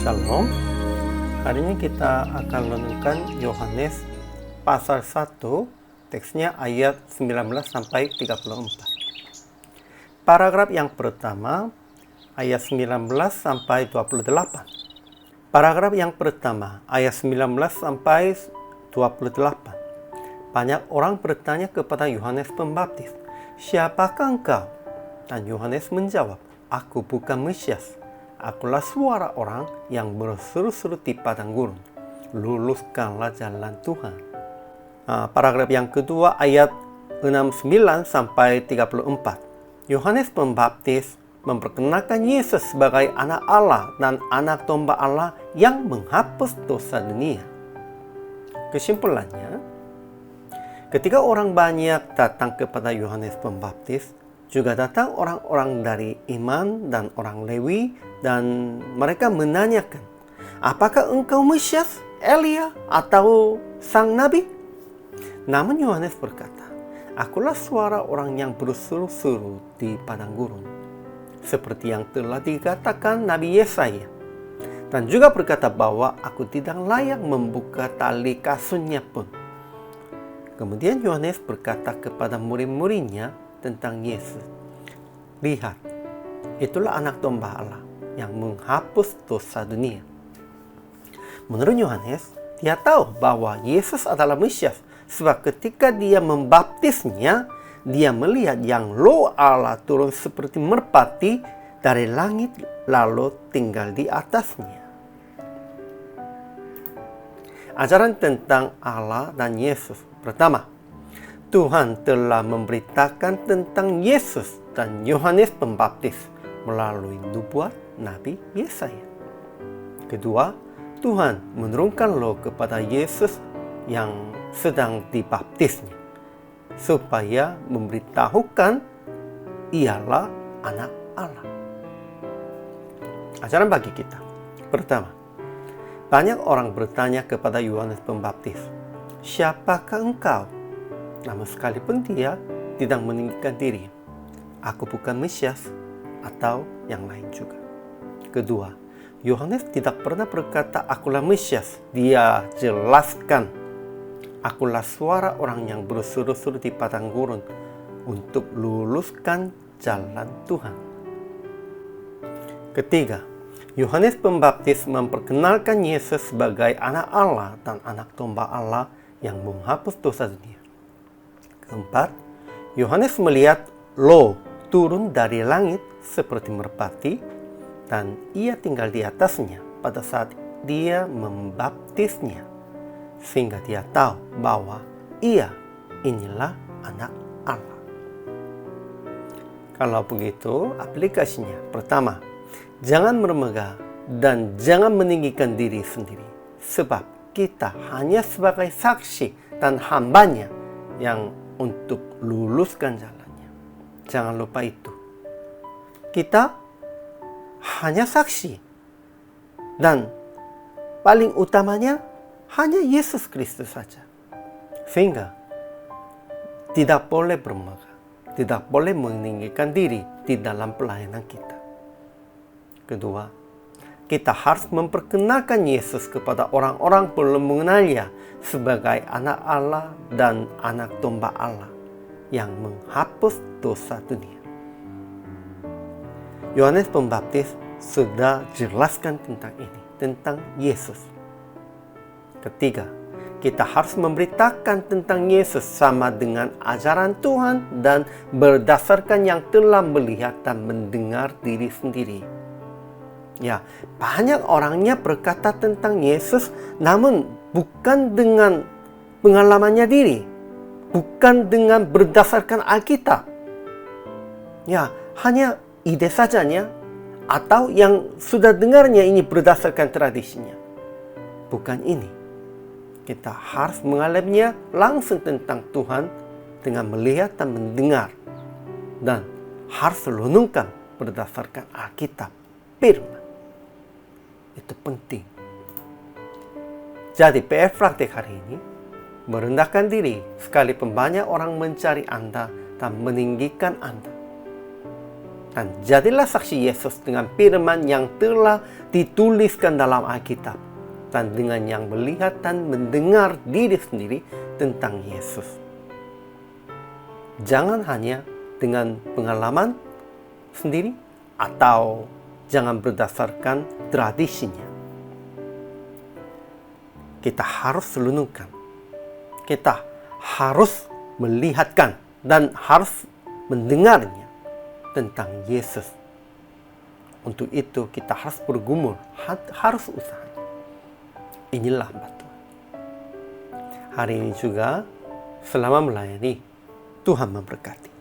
Shalom. Hari ini kita akan renungkan Yohanes pasal 1, teksnya ayat 19 sampai 34. Paragraf yang pertama ayat 19 sampai 28. Paragraf yang pertama ayat 19 sampai 28. Banyak orang bertanya kepada Yohanes Pembaptis, "Siapakah engkau?" Dan Yohanes menjawab, "Aku bukan Mesias. Akulah suara orang yang berseru-seru di padang gurun. Luluskanlah jalan Tuhan." Paragraf yang kedua ayat 69 sampai 34. Yohanes Pembaptis memperkenalkan Yesus sebagai anak Allah dan anak domba Allah yang menghapus dosa dunia. Kesimpulannya, ketika orang banyak datang kepada Yohanes Pembaptis, juga datang orang-orang dari Iman dan orang Lewi, dan mereka menanyakan, "Apakah engkau Mesias, Elia, atau sang nabi?" Namun Yohanes berkata, "Akulah suara orang yang berseru-seru di padang gurun, seperti yang telah dikatakan Nabi Yesaya, dan juga berkata bahwa aku tidak layak membuka tali kasunnya pun." Kemudian Yohanes berkata kepada murid-muridnya tentang Yesus, "Lihat, itulah anak domba Allah yang menghapus dosa dunia." Menurut Yohanes, dia tahu bahwa Yesus adalah Mesias, sebab ketika dia membaptisnya, dia melihat yang Roh Allah turun seperti merpati dari langit lalu tinggal di atasnya. Ajaran tentang Allah dan Yesus. Pertama, Tuhan telah memberitakan tentang Yesus dan Yohanes Pembaptis melalui nubuat Nabi Yesaya. Kedua, Tuhan menurunkan Roh kepada Yesus yang sedang dibaptisnya, supaya memberitahukan ialah anak Allah. Ajaran bagi kita. Pertama, banyak orang bertanya kepada Yohanes Pembaptis, "Siapakah engkau?" Namun sekalipun dia tidak meninggikan diri, "Aku bukan Mesias," atau yang lain juga. Kedua, Yohanes tidak pernah berkata, "Akulah Mesias." Dia jelaskan, "Akulah suara orang yang berseru-seru di padang gurun untuk luluskan jalan Tuhan." Ketiga, Yohanes Pembaptis memperkenalkan Yesus sebagai anak Allah dan anak domba Allah yang menghapus dosa dunia. Keempat, Yohanes melihat Roh turun dari langit seperti merpati, dan ia tinggal di atasnya pada saat dia membaptisnya, sehingga dia tahu bahwa inilah anak Allah. Kalau begitu, aplikasinya. Pertama, jangan meremegah dan jangan meninggikan diri sendiri, sebab kita hanya sebagai saksi dan hambanya yang untuk luluskan jalannya. Jangan lupa itu. Kita hanya saksi, dan paling utamanya hanya Yesus Kristus saja. Sehingga tidak boleh bermegah, tidak boleh meninggikan diri di dalam pelayanan kita. Kedua, kita harus memperkenalkan Yesus kepada orang-orang belum mengenalnya sebagai anak Allah dan anak domba Allah yang menghapus dosa dunia. Yohanes Pembaptis sudah jelaskan tentang ini, tentang Yesus. Ketiga, kita harus memberitakan tentang Yesus sama dengan ajaran Tuhan dan berdasarkan yang telah melihat dan mendengar diri sendiri. Ya, banyak orangnya berkata tentang Yesus, namun bukan dengan pengalamannya diri, bukan dengan berdasarkan Alkitab. Ya, hanya ide sajanya, atau yang sudah dengarnya ini berdasarkan tradisinya. Bukan ini. Kita harus mengalaminya langsung tentang Tuhan dengan melihat dan mendengar, dan harus renungkan berdasarkan Alkitab, firman. Itu penting. Jadi PR praktik hari ini, merendahkan diri sekalipun banyak orang mencari Anda dan meninggikan Anda. Dan jadilah saksi Yesus dengan firman yang telah dituliskan dalam Alkitab, dan dengan yang melihat dan mendengar diri sendiri tentang Yesus. Jangan hanya dengan pengalaman sendiri atau jangan berdasarkan tradisinya. Kita harus renungkan. Kita harus melihatkan dan harus mendengarnya tentang Yesus. Untuk itu kita harus bergumul, harus usaha. Inilah batu. Hari ini juga selama melayani, Tuhan memberkati.